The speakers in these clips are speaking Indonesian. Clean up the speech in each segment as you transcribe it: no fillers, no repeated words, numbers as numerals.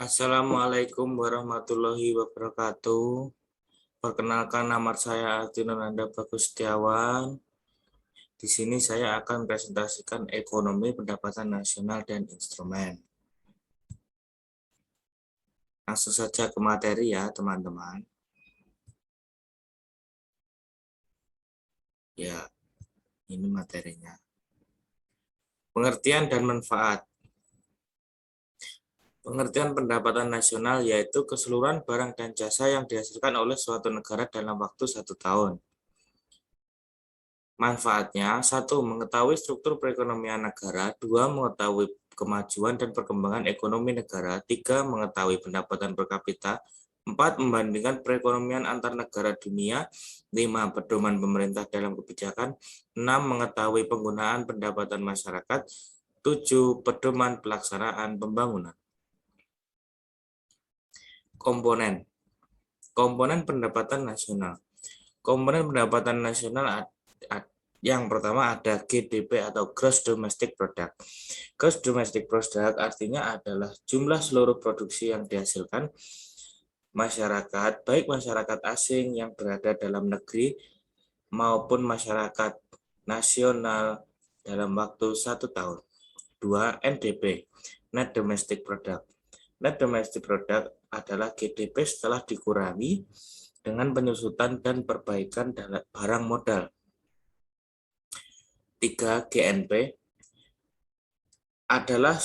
Assalamualaikum warahmatullahi wabarakatuh. Perkenalkan, nama saya Artino Nanda Bagus Setiawan. Di sini saya akan presentasikan ekonomi pendapatan nasional dan instrumen. Langsung saja ke materi ya, teman-teman. Ya, ini materinya. Pengertian dan manfaat. Pengertian pendapatan nasional yaitu keseluruhan barang dan jasa yang dihasilkan oleh suatu negara dalam waktu 1 tahun. Manfaatnya, 1. Mengetahui struktur perekonomian negara, 2. Mengetahui kemajuan dan perkembangan ekonomi negara, 3. Mengetahui pendapatan per kapita, 4. Membandingkan perekonomian antar negara dunia, 5. Pedoman pemerintah dalam kebijakan, 6. Mengetahui penggunaan pendapatan masyarakat, 7. Pedoman pelaksanaan pembangunan. Komponen pendapatan nasional. Komponen pendapatan nasional yang pertama ada GDP atau Gross Domestic Product. Gross Domestic Product artinya adalah jumlah seluruh produksi yang dihasilkan masyarakat, baik masyarakat asing yang berada dalam negeri maupun masyarakat nasional dalam waktu 1 tahun. 2. NDP, Net Domestic Product. Net Domestic Product adalah GDP setelah dikurangi dengan penyusutan dan perbaikan barang modal. 3. GNP adalah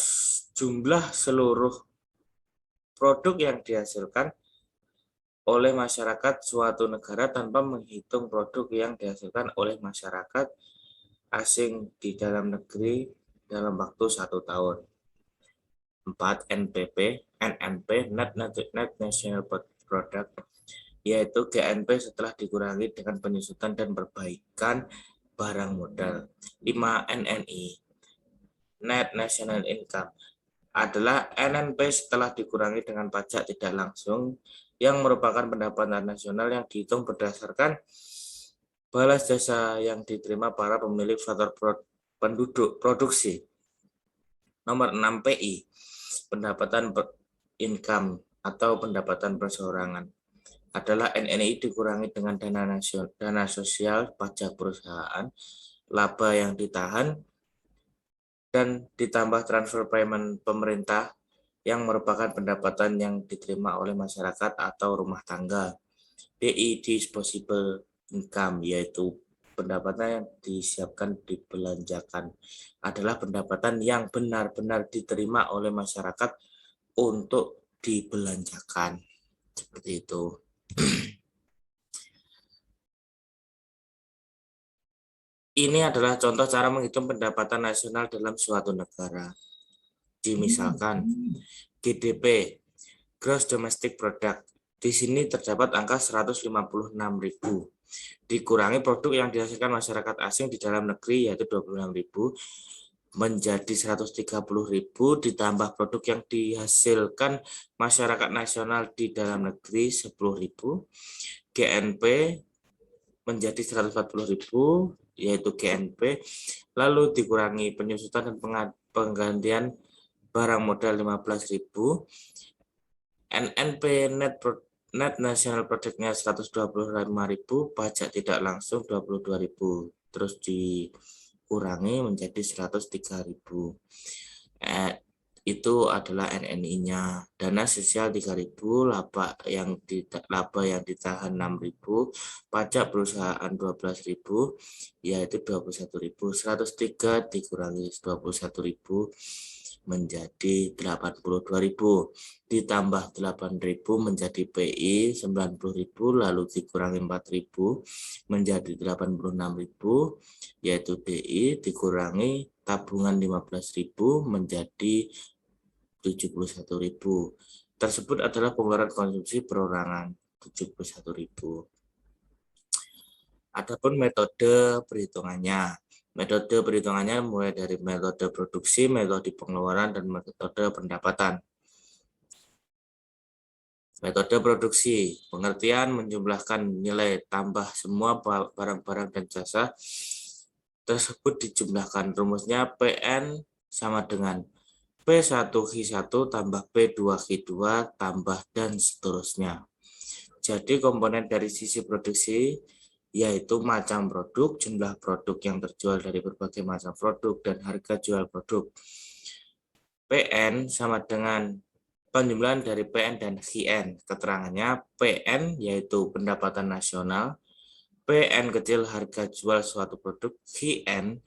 jumlah seluruh produk yang dihasilkan oleh masyarakat suatu negara tanpa menghitung produk yang dihasilkan oleh masyarakat asing di dalam negeri dalam waktu 1 tahun. 4. NNP, Net National Product, yaitu GNP setelah dikurangi dengan penyusutan dan perbaikan barang modal. 5. NNI, Net National Income, adalah NNP setelah dikurangi dengan pajak tidak langsung yang merupakan pendapatan nasional yang dihitung berdasarkan balas jasa yang diterima para pemilik faktor penduduk produksi. Nomor 6. PI, pendapatan income atau pendapatan perseorangan, adalah NNI dikurangi dengan dana sosial, pajak perusahaan, laba yang ditahan, dan ditambah transfer payment pemerintah yang merupakan pendapatan yang diterima oleh masyarakat atau rumah tangga. DI, disposable income, yaitu pendapatan yang disiapkan dibelanjakan, adalah pendapatan yang benar-benar diterima oleh masyarakat untuk dibelanjakan. Seperti itu. Ini adalah contoh cara menghitung pendapatan nasional dalam suatu negara. Misalkan GDP, Gross Domestic Product. Di sini terdapat angka 156.000. Dikurangi produk yang dihasilkan masyarakat asing di dalam negeri yaitu 26.000 menjadi 130.000 ditambah produk yang dihasilkan masyarakat nasional di dalam negeri 10.000. GNP menjadi 140.000 yaitu GNP, lalu dikurangi penyusutan dan penggantian barang modal 15.000. NNP Net National Product-nya 125.000, pajak tidak langsung 22.000, terus dikurangi menjadi 103.000. Itu adalah NNI-nya. Dana sosial 3.000, laba yang ditahan 6.000, pajak perusahaan 12.000, yaitu 21.000. 103 dikurangi 21.000 menjadi 82.000, ditambah 8.000 menjadi PI 90.000, lalu dikurangi 4.000 menjadi 86.000, yaitu DI dikurangi tabungan 15.000 menjadi 71.000. Tersebut adalah pengeluaran konsumsi perorangan 71.000. Adapun metode perhitungannya. Metode perhitungannya mulai dari metode produksi, metode pengeluaran, dan metode pendapatan. Metode produksi, pengertian menjumlahkan nilai tambah semua barang-barang dan jasa tersebut dijumlahkan. Rumusnya PN sama dengan P1Q1 tambah P2Q2 tambah dan seterusnya. Jadi komponen dari sisi produksi yaitu macam produk, jumlah produk yang terjual dari berbagai macam produk, dan harga jual produk. PN sama dengan penjumlahan dari PN dan QN. Keterangannya PN yaitu pendapatan nasional, PN kecil harga jual suatu produk, QN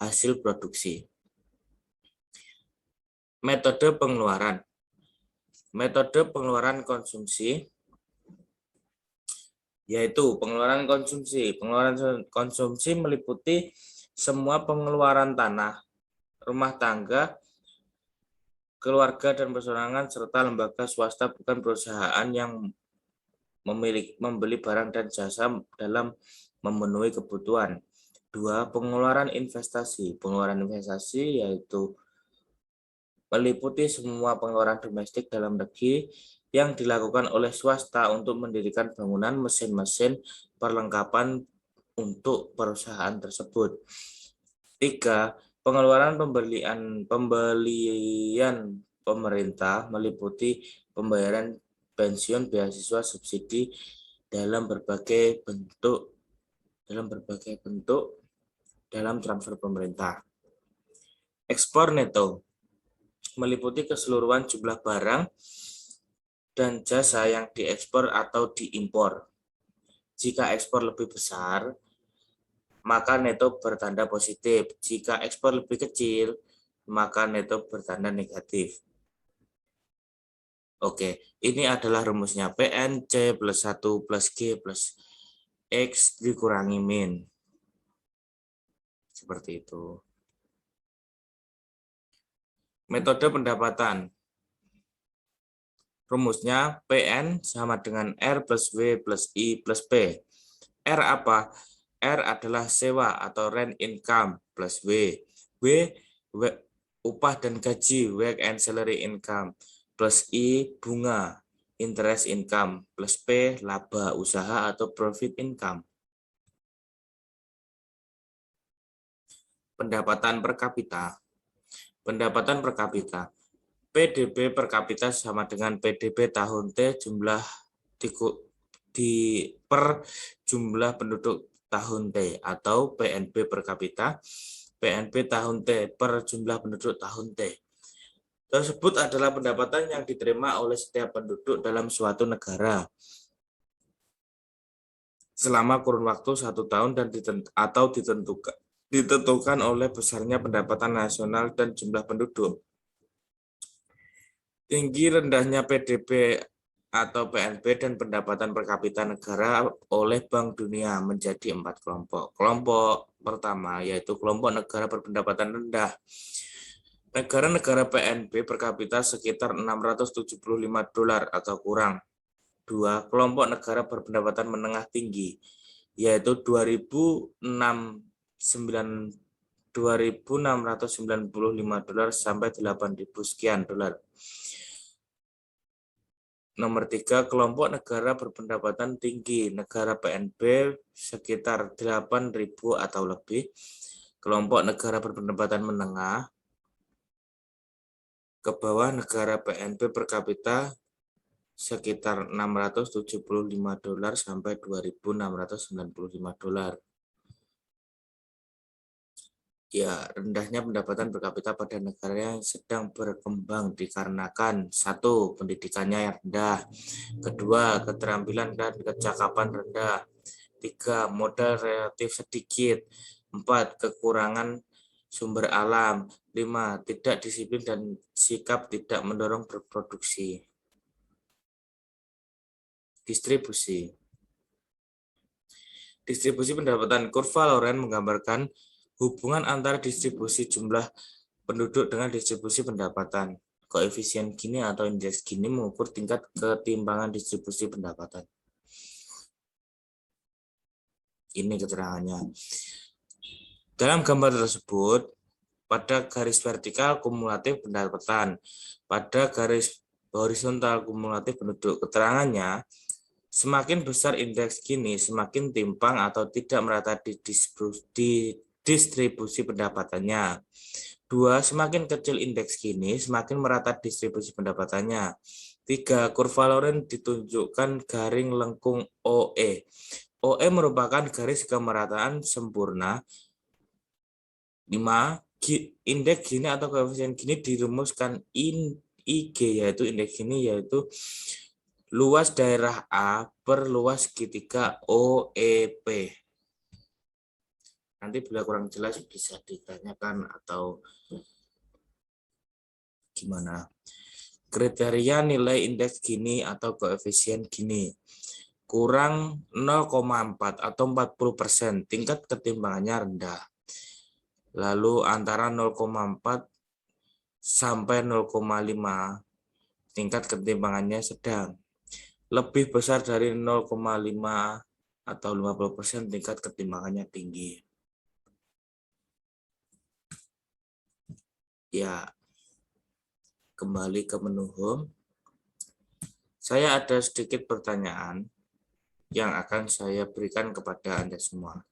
hasil produksi. Metode pengeluaran. Metode pengeluaran konsumsi yaitu pengeluaran konsumsi. Pengeluaran konsumsi meliputi semua pengeluaran tanah, rumah tangga, keluarga dan perseorangan, serta lembaga swasta bukan perusahaan yang membeli barang dan jasa dalam memenuhi kebutuhan. 2. Pengeluaran investasi. Pengeluaran investasi yaitu meliputi semua pengeluaran domestik dalam negeri yang dilakukan oleh swasta untuk mendirikan bangunan, mesin-mesin, perlengkapan untuk perusahaan tersebut. 3. Pengeluaran pembelian pemerintah meliputi pembayaran pensiun, beasiswa, subsidi dalam berbagai bentuk dalam transfer pemerintah. Ekspor neto meliputi keseluruhan jumlah barang dan jasa yang diekspor atau diimpor. Jika ekspor lebih besar, maka neto bertanda positif. Jika ekspor lebih kecil, maka neto bertanda negatif. Oke, ini adalah rumusnya. PN C plus 1 plus G plus X dikurangi min. Seperti itu. Metode pendapatan. Rumusnya PN sama dengan R plus W plus I plus P. R apa? R adalah sewa atau rent income plus W. W upah dan gaji, wage and salary income, plus I bunga, interest income, plus P laba usaha atau profit income. Pendapatan per kapita. Pendapatan per kapita. PDB per kapita sama dengan PDB tahun T jumlah per jumlah penduduk tahun T, atau PNB per kapita, PNB tahun T per jumlah penduduk tahun T. Tersebut adalah pendapatan yang diterima oleh setiap penduduk dalam suatu negara selama kurun waktu 1 tahun dan ditentukan oleh besarnya pendapatan nasional dan jumlah penduduk. Tinggi rendahnya PDB atau PNB dan pendapatan per kapita negara oleh Bank Dunia menjadi 4 kelompok. Kelompok pertama yaitu kelompok negara berpendapatan rendah. Negara-negara PNB per kapita sekitar $675 atau kurang. 2. Kelompok negara berpendapatan menengah tinggi yaitu $2.695 sampai $8.000 sekian dolar. Nomor 3, kelompok negara berpendapatan tinggi, negara PNB sekitar 8.000 atau lebih. Kelompok negara berpendapatan menengah, ke bawah negara PNB per kapita sekitar $675 sampai $2.695. Ya, rendahnya pendapatan per kapita pada negara yang sedang berkembang dikarenakan 1. Pendidikannya yang rendah, 2. Keterampilan dan kecakapan rendah, 3. Modal relatif sedikit, 4. Kekurangan sumber alam, 5. Tidak disiplin dan sikap tidak mendorong berproduksi. Distribusi. Distribusi pendapatan. Kurva Lorenz menggambarkan hubungan antara distribusi jumlah penduduk dengan distribusi pendapatan. Koefisien Gini atau indeks Gini mengukur tingkat ketimpangan distribusi pendapatan. Ini keterangannya. Dalam gambar tersebut, pada garis vertikal kumulatif pendapatan, pada garis horizontal kumulatif penduduk. Keterangannya, semakin besar indeks Gini, semakin timpang atau tidak merata di distribusi pendapatannya. 2. Semakin kecil indeks Gini, semakin merata distribusi pendapatannya. 3. Kurva Lorenz ditunjukkan garing lengkung OE. OE merupakan garis kemerataan sempurna. 5. Indeks Gini atau koefisien Gini dirumuskan IG, yaitu indeks Gini yaitu luas daerah A per luas segitiga OEP. Nanti bila kurang jelas bisa ditanyakan atau gimana. Kriteria nilai indeks Gini atau koefisien Gini kurang 0,4 atau 40%, tingkat ketimbangannya rendah. Lalu antara 0,4 sampai 0,5, tingkat ketimbangannya sedang. Lebih besar dari 0,5 atau 50%, tingkat ketimbangannya tinggi. Ya, kembali ke menu home. Saya ada sedikit pertanyaan yang akan saya berikan kepada Anda semua.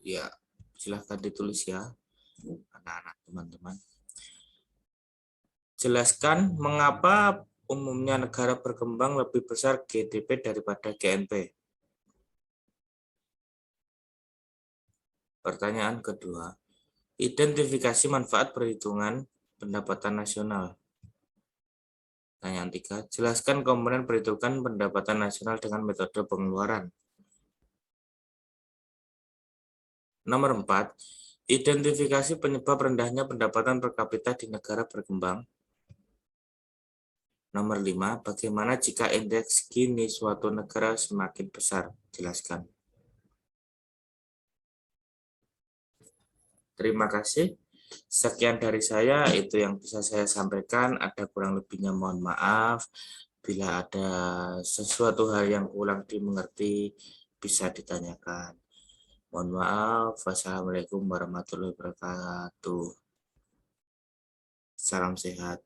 Ya, silahkan ditulis ya, anak-anak teman-teman. Jelaskan mengapa umumnya negara berkembang lebih besar GDP daripada GNP. Pertanyaan kedua, identifikasi manfaat perhitungan pendapatan nasional. Pertanyaan 3, jelaskan komponen perhitungan pendapatan nasional dengan metode pengeluaran. Nomor 4, identifikasi penyebab rendahnya pendapatan per kapita di negara berkembang. Nomor 5, bagaimana jika indeks Gini suatu negara semakin besar? Jelaskan. Terima kasih. Sekian dari saya, itu yang bisa saya sampaikan. Ada kurang lebihnya mohon maaf. Bila ada sesuatu hal yang kurang dimengerti, bisa ditanyakan. Mohon maaf. Wassalamualaikum warahmatullahi wabarakatuh. Salam sehat.